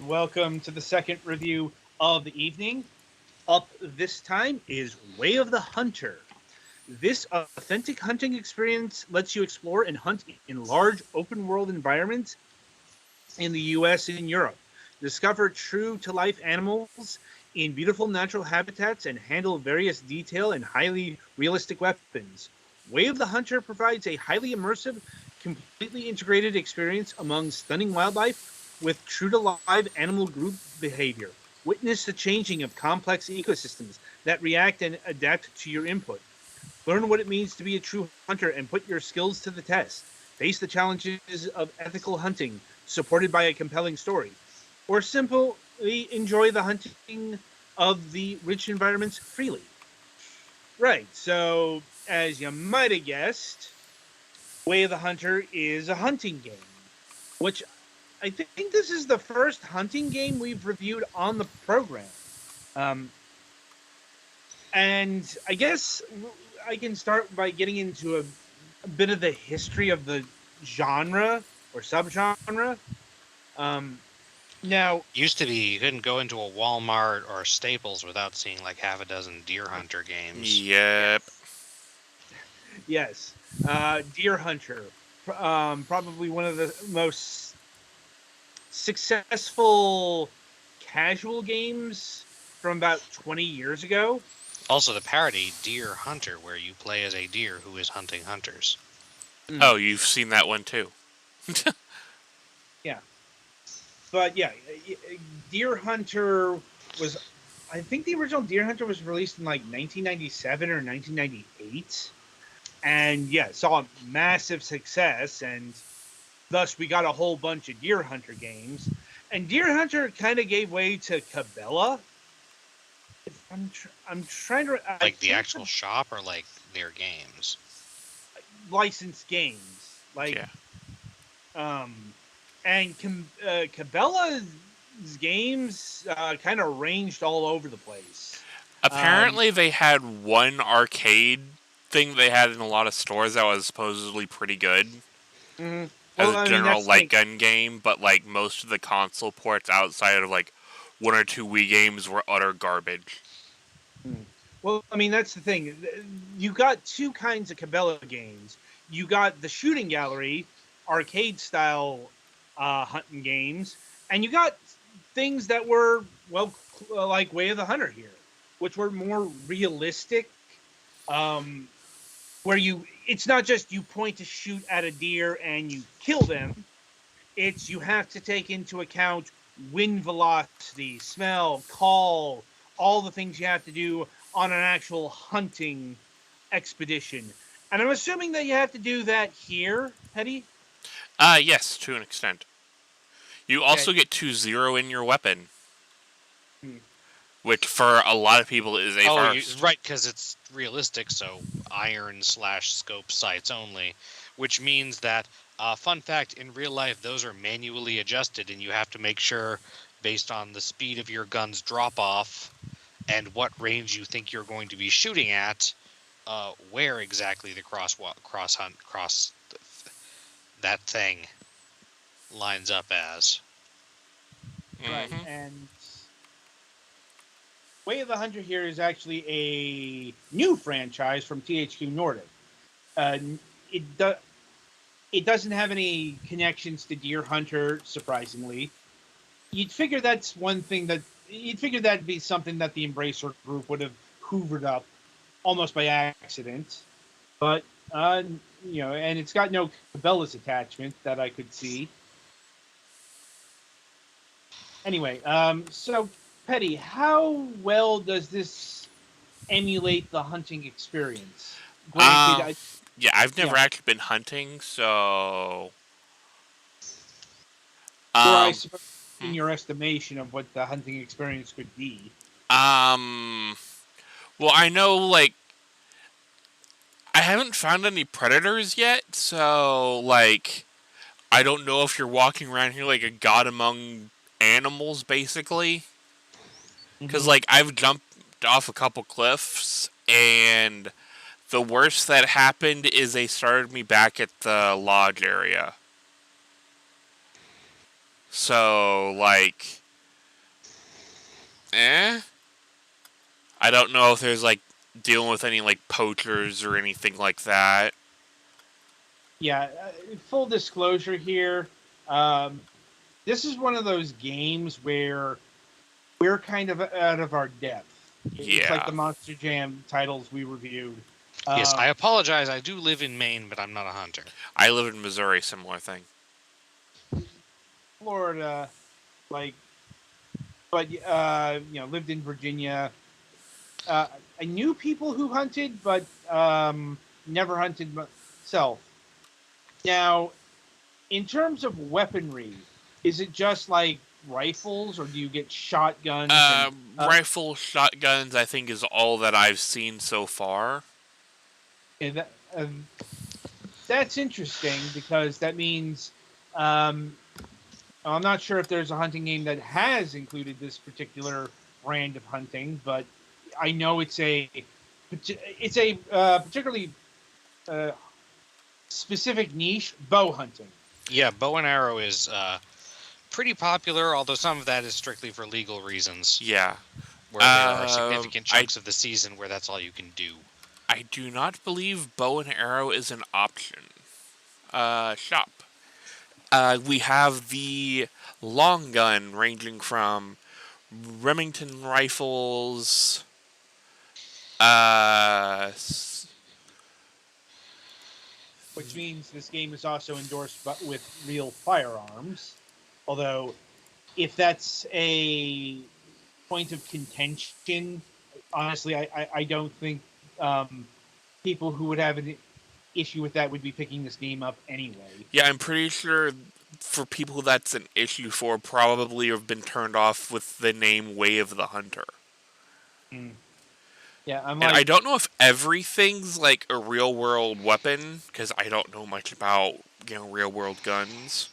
welcome to the second review of the evening. Up this time is Way of the Hunter. This authentic hunting experience lets you explore and hunt in large open world environments in the US and Europe. Discover true to life animals in beautiful natural habitats and handle various detail and highly realistic weapons. Way of the Hunter provides a highly immersive, completely integrated experience among stunning wildlife with true to life animal group behavior. Witness the changing of complex ecosystems that react and adapt to your input. Learn what it means to be a true hunter and put your skills to the test. Face the challenges of ethical hunting, supported by a compelling story. Or simply enjoy the hunting of the rich environments freely. Right, so as you might have guessed, Way of the Hunter is a hunting game, which I think this is the first hunting game we've reviewed on the program. Um, and I guess I can start by getting into a bit of the history of the genre or subgenre. Um, now, Used to be you couldn't go into a Walmart or Staples without seeing like half a dozen Deer Hunter games. Yep. yes, Deer Hunter, probably one of the most successful casual games from about 20 years ago. Also, the parody Deer Hunter, where you play as a deer who is hunting hunters. Mm, Oh, you've seen that one too. yeah, but yeah, Deer Hunter was. I think the original Deer Hunter was released in like 1997 or 1998, and yeah, saw massive success, and thus we got a whole bunch of Deer Hunter games. And Deer Hunter kind of gave way to Cabela. I'm trying to I Like the can't actual shop or like their games. licensed games like Yeah. and Cabela's games kind of ranged all over the place. Um, Apparently, they had one arcade thing they had in a lot of stores that was supposedly pretty good mhm. as Well, a I mean general that's the light thing. gun game, but like most of the console ports outside of like one or two Wii games were utter garbage. Mm. Well, I mean that's the thing. You got two kinds of Cabela games. You got the shooting gallery, arcade style hunting games, and you got things that were like Way of the Hunter here, which were more realistic. Um, where it's not just you point to shoot at a deer and you kill them. It's you have to take into account wind velocity, smell, call, all the things you have to do on an actual hunting expedition. And I'm assuming that you have to do that here, Hetty. Yes, to an extent. You Okay. also get to zero in your weapon, Hmm. which for a lot of people is a Oh, first. right, because it's realistic, so iron/scope sights only, which means that, fun fact, in real life, those are manually adjusted, and you have to make sure, based on the speed of your gun's drop-off and what range you think you're going to be shooting at, where exactly the cross that thing lines up as. Right. Hmm. And Way of the Hunter here is actually a new franchise from THQ Nordic. Uh, it do- it doesn't have any connections to Deer Hunter, surprisingly. You'd figure that'd be something that the Embracer Group would have hoovered up almost by accident. But and it's got no Cabela's attachment that I could see. Anyway, so Petty, how well does this emulate the hunting experience? Granted, Um, yeah, I've you never know, actually been hunting, so or I um, suppose in hmm. your estimation of what the hunting experience could be. um, well, I know like I haven't found any predators yet, so like I don't know if you're walking around here like a god among animals, basically. Because Mm-hmm. like I've jumped off a couple cliffs, and the worst that happened is they started me back at the lodge area. So like eh. I don't know if there's like dealing with any like poachers or anything like that. Yeah, full disclosure here. Um, this is one of those games where we're kind of out of our depth. It's like Yeah. the Monster Jam titles we reviewed. Yes, Um, I apologize. I do live in Maine, but I'm not a hunter. I live in Missouri, similar thing. Florida, like, but lived in Virginia. I knew people who hunted, but never hunted myself. Now, in terms of weaponry, is it just like rifles, or do you get shotguns Rifle, shotguns, I think is all that I've seen so far. and that's interesting because that means um, I'm not sure if there's a hunting game that has included this particular brand of hunting, but I know it's a particularly uh, specific niche, bow hunting. Yeah, bow and arrow is pretty popular, although some of that is strictly for legal reasons, Yeah. where there are significant I chunks of the season where that's all you can do. I do not believe bow and arrow is an option. Shop. We have the long gun ranging from Remington rifles. Uh, s- Which means this game is also endorsed with real firearms. Although, if that's a point of contention, honestly, I don't think people who would have an issue with that would be picking this game up anyway. yeah, I'm pretty sure for people that's an issue for probably have been turned off with the name Way of the Hunter. Mm. Yeah, I'm And I like, don't know if everything's like a real world weapon because I don't know much about real world guns.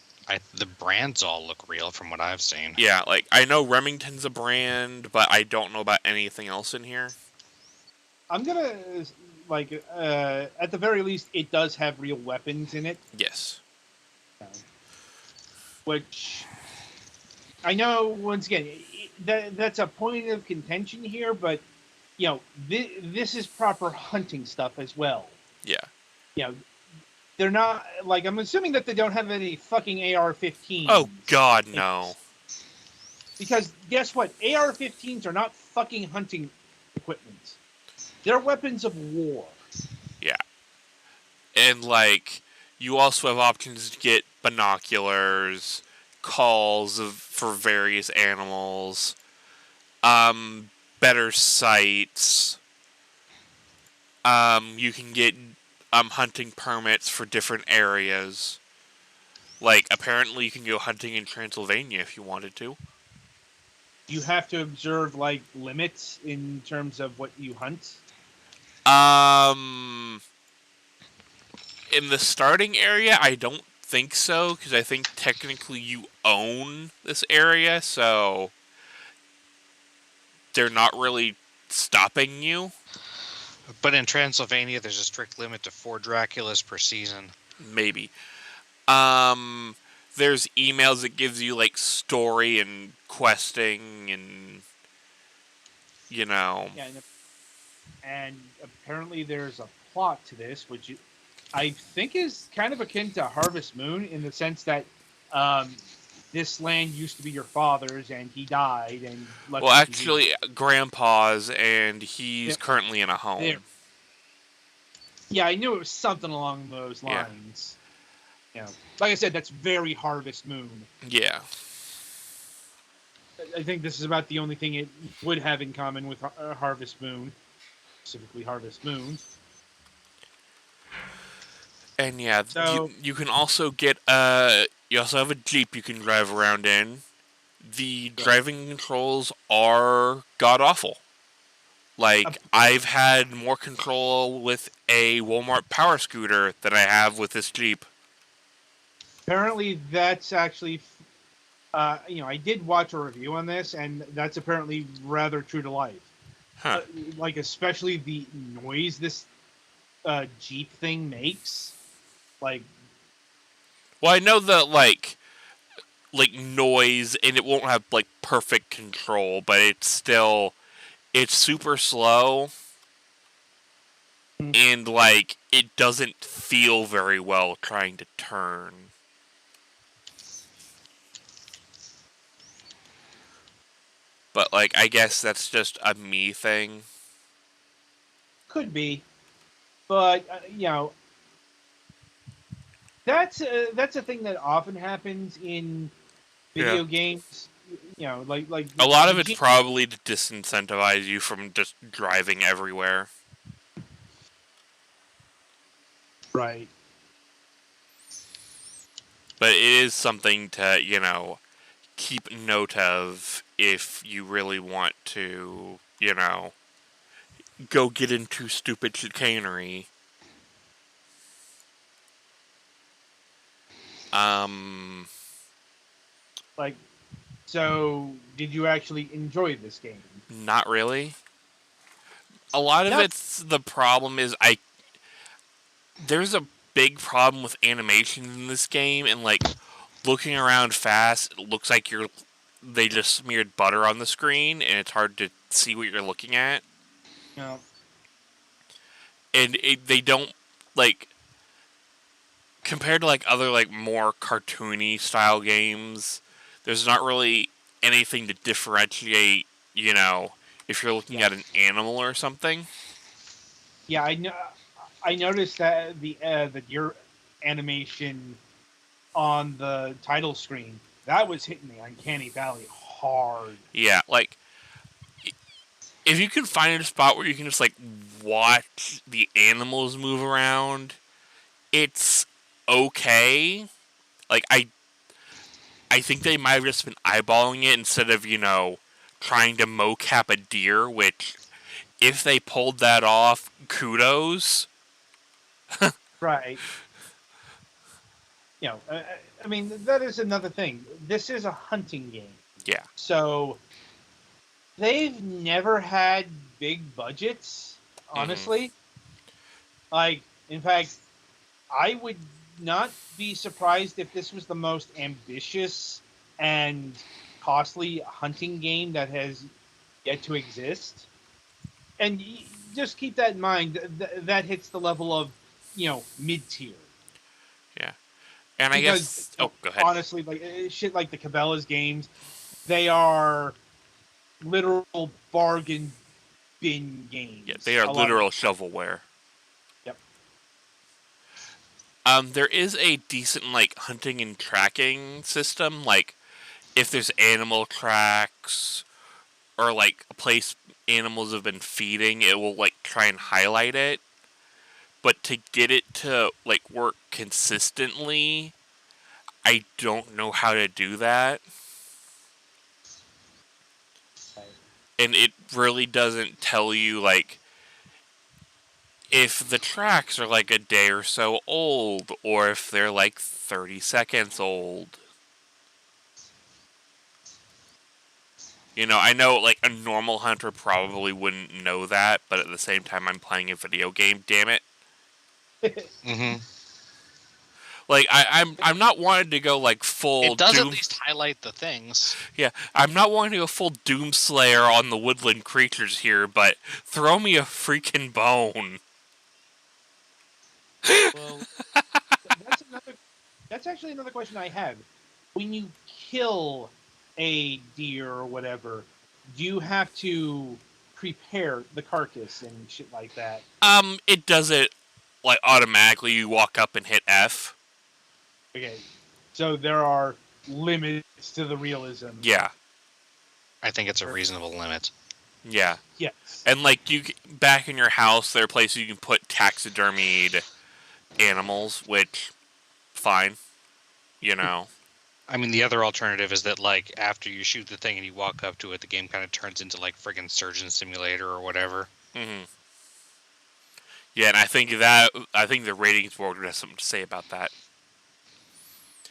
The brands all look real from what I've seen. Yeah, like I know Remington's a brand, but I don't know about anything else in here. I'm gonna at the very least, it does have real weapons in it, Yes. which I know. Once again, that's a point of contention here, but this is proper hunting stuff as well. Yeah. You know, they're not like, I'm assuming that they don't have any fucking AR-15s. Oh God, no. Because guess what? AR-15s are not fucking hunting equipment. They're weapons of war. Yeah. And like you also have options to get binoculars, calls for various animals, better sights. You can get hunting permits for different areas. Like apparently you can go hunting in Transylvania if you wanted to. You have to observe like limits in terms of what you hunt. Um, in the starting area, I don't think so because I think technically you own this area, so they're not really stopping you. But in Transylvania, there's a strict limit to 4 Draculas per season. Maybe. Um, there's emails that gives you like story and questing and Yeah, and apparently there's a plot to this, which I think is kind of akin to Harvest Moon in the sense that this land used to be your father's, and he died and left. well, actually, Grandpa's, and he's Yep. currently in a home. There. Yeah, I knew it was something along those Yeah. lines. Like I said, that's very Harvest Moon. Yeah. I think this is about the only thing it would have in common with Harvest Moon, specifically Harvest Moon. And yeah, So- you can also get you also have a Jeep you can drive around in. The driving controls are god awful. Like I've had more control with a Walmart power scooter than I have with this Jeep. Apparently, that's actually, I did watch a review on this, and that's apparently rather true to life. Huh. Like, especially the noise this Jeep thing makes. Like, Well, I know that like like noise, and it won't have like perfect control, but it's super slow, Mm. and like it doesn't feel very well trying to turn. But like I guess that's just a me thing. Could be, but that's a thing that often happens in Yeah. video games. Like A lot the of it's G. probably to disincentivize you from just driving everywhere. Right. But it is something to, keep note of if you really want to, go get into stupid chicanery. Um, Like, so did you actually enjoy this game? Not really. A lot of Not it's the problem is there's a big problem with animation in this game, and like looking around fast, it looks like they just smeared butter on the screen, and it's hard to see what you're looking at. you know, And they don't like compared to like other like more cartoony style games. There's not really anything to differentiate. If you're looking yeah, at an animal or something. yeah. I know. I noticed that the your animation on the title screen that was hitting the uncanny valley hard. Yeah, like if you can find a spot where you can just like watch the animals move around, it's okay. Like I think they might have just been eyeballing it instead of, trying to mocap a deer, which if they pulled that off, kudos. Right. I mean, that is another thing. This is a hunting game, Yeah. so they've never had big budgets. Mm-hmm. Honestly, like in fact, I would not be surprised if this was the most ambitious and costly hunting game that has yet to exist. And just keep that in mind. That hits the level of, mid tier. Yeah. And I Because guess. Oh, go ahead. honestly, like shit like the Cabela's games, they are literal bargain bin Yeah, games. they are A lot of literal shovelware. yep. There is a decent like hunting and tracking system. Like if there's animal tracks or like a place animals have been feeding, it will like try and highlight it. But to get it to like work consistently, I don't know how to do that. Right. And it really doesn't tell you like if the tracks are like a day or so old or if they're like 30 seconds old. I know like a normal hunter probably wouldn't know that, but at the same time I'm playing a video game, damn it. Mm-hmm. Like I'm not wanting to go like full It does Doom. at least highlight the things. Yeah, I'm not wanting to go full Doomslayer on the woodland creatures here, but throw me a freaking bone. Well, that's actually another question I have. When you kill a deer or whatever, do you have to prepare the carcass and shit like that? It does it like automatically. You walk up and hit F. Okay, so there are limits to the realism. Yeah, I think it's a reasonable limit. yeah. Yes. And like back in your house, there are places you can put taxidermied animals, which fine, you know. I mean, the other alternative is that, like, after you shoot the thing and you walk up to it, the game kind of turns into, like, friggin' Surgeon Simulator or whatever. Mm-hmm. Yeah, and I think the ratings board has something to say about that.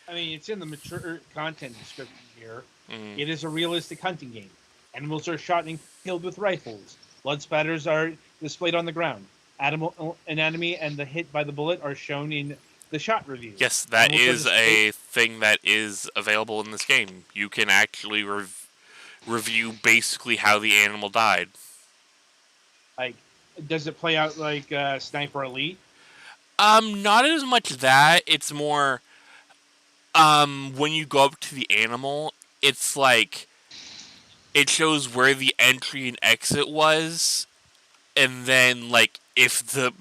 I mean, it's in the mature content description here. Mm-hmm. It is a realistic hunting game. Animals are shot and killed with rifles. Blood spatters are displayed on the ground. Animal anatomy and the hit by the bullet are shown in the shot review. Yes, that Animals are is a thing that is available in this game. You can actually review basically how the animal died. Like, does it play out like Sniper Elite? Not as much that. It's more when you go up to the animal, it's like it shows where the entry and exit was, and then like if the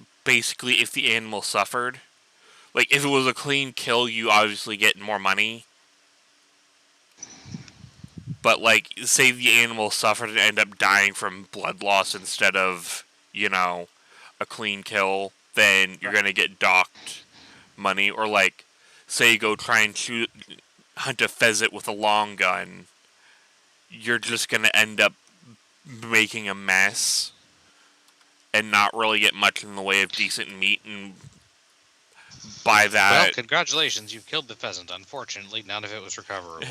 animal suffered. Like if it was a clean kill, you obviously get more money. But like say the animal suffered and end up dying from blood loss instead of, a clean kill, then you're Right. gonna get docked money. Or like say you go try and hunt a pheasant with a long gun, you're just gonna end up making a mess and not really get much in the way of decent meat. And by Well, that, congratulations, you've killed the phaesant. Unfortunately, none of it was recoverable.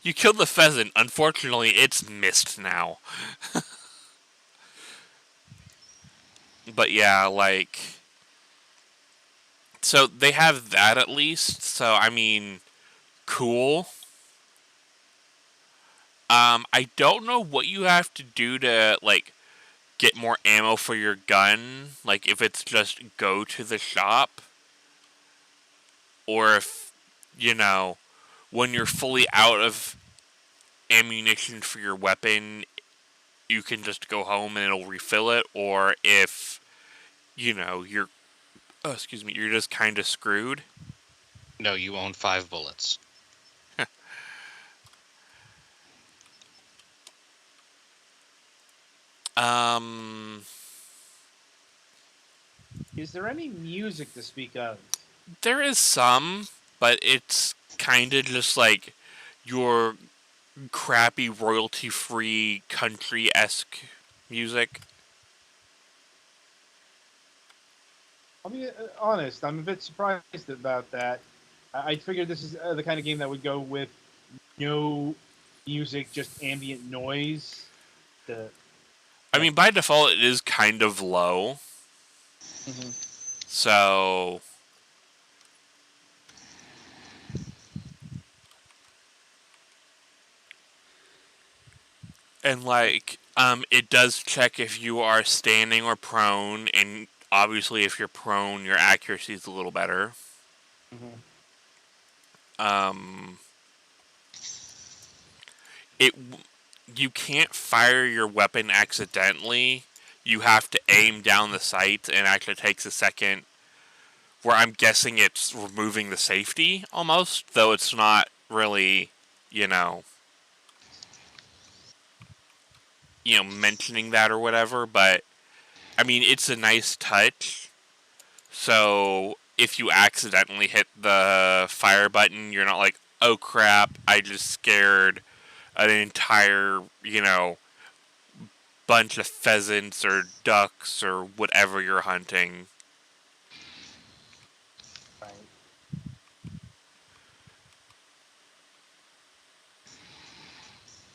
you killed the pheasant. Unfortunately, it's missed now. But yeah, like, so they have that at least. So I mean, cool. I don't know what you have to do to like get more ammo for your gun. Like if it's just go to the shop, or if when you're fully out of ammunition for your weapon, you can just go home and it'll refill it. Or if you're you're just kind of screwed. No, you own 5 bullets. Um, Is there any music to speak of? there is some, but it's kind of just like your crappy royalty-free country-esque music. I'll be honest. I'm a bit surprised about that. I figured this is the kind of game that would go with no music, just ambient noise. To, I mean, by default, it is kind of low. So, and like, it does check if you are standing or prone, and obviously, if you're prone, your accuracy is a little better. Um, it you can't fire your weapon accidentally. You have to aim down the sight, and it actually takes a second. Where I'm guessing it's removing the safety almost, though it's not really, you know, mentioning that or whatever. But I mean, it's a nice touch. So if you accidentally hit the fire button, you're not like, oh crap, I just scared an entire, bunch of pheasants or ducks or whatever you're hunting. right.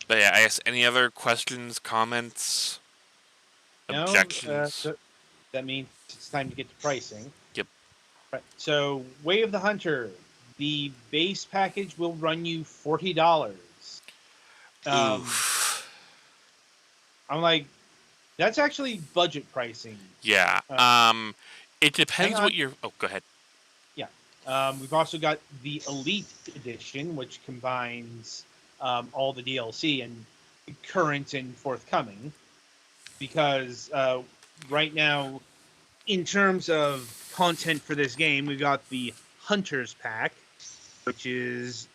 But yeah, I guess any other questions, comments, No, objections? that means it's time to get to pricing. Yep. Right. So, Way of the Hunter, the base package will run you $40. Oof. I'm like, that's actually budget pricing. Yeah. It Hang depends on. what you're. Oh, go ahead. Yeah. We've also got the Elite Edition, which combines all the DLC and current and forthcoming. Because right now, in terms of content for this game, we've got the Hunters Pack, which is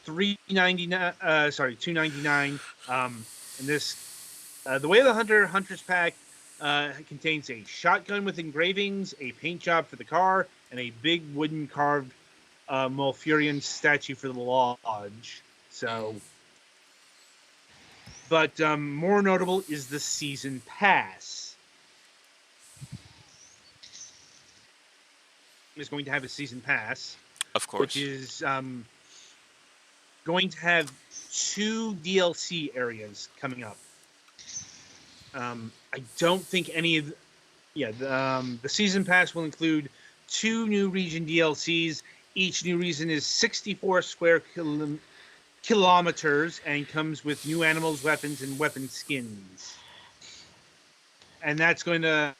$3.99. Sorry, $2.99. And this, the Way of the Hunters Pack contains a shotgun with engravings, a paint job for the car, and a big wooden carved Malfurion statue for the lodge. So, but more notable is the Season Pass. Is going to have a Season Pass, Of course. which is going to have 2 DLC areas coming up. I don't think any of the Season Pass will include 2 new region DLCs Each new region is 64 square kilometers and comes with new animals, weapons, and weapon skins. And that's going to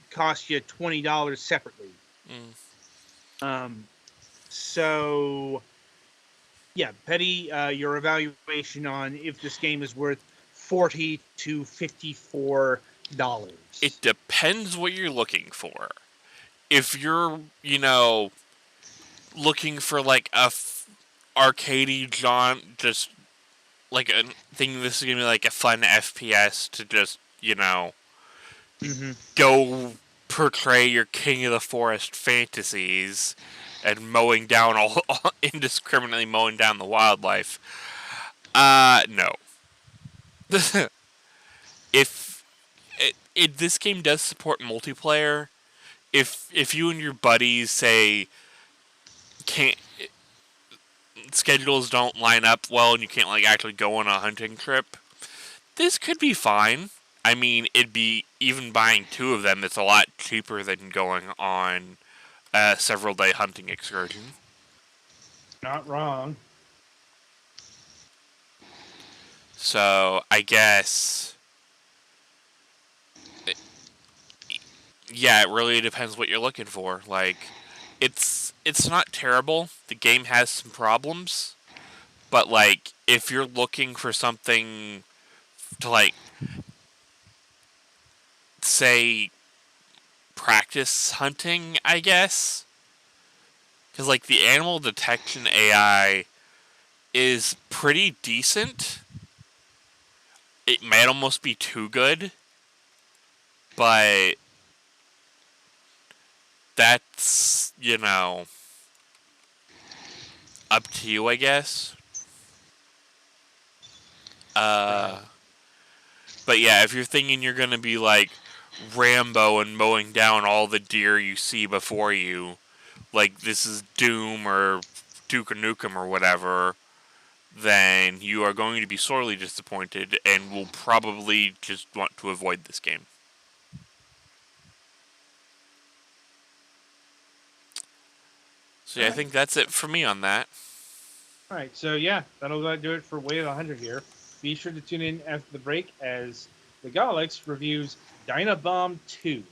cost you $20 separately. Mm. So yeah, Petty, your evaluation on if this game is worth $40 to $54. It depends what you're looking for. If you're, looking for like arcadey jaunt, just like a thinking this is gonna be like a fun FPS to just, Mm-hmm. go portray your King of the Forest fantasies and mowing down all indiscriminately mowing down the wildlife. No. if this game does support multiplayer, if you and your buddies say can't schedules don't line up well and you can't like actually go on a hunting trip, this could be fine. I mean, it'd be even buying two of them. It's a lot cheaper than going on a several day hunting excursion. Not wrong. So I guess, yeah, it really depends what you're looking for. Like, it's not terrible. The game has some problems, but like if you're looking for something to like say practice hunting, I guess, because like the animal detection AI is pretty decent. It might almost be too good, but that's, up to you, I guess. Right. But yeah, if you're thinking you're gonna be like Rambo and mowing down all the deer you see before you, like this is Doom or Duke Nukem or whatever, then you are going to be sorely disappointed and will probably just want to avoid this game. So yeah, I All right. think that's it for me on that. All right. So yeah, that'll do it for Way of the Hunter here. Be sure to tune in after the break as the Galax reviews Dynabomb 2.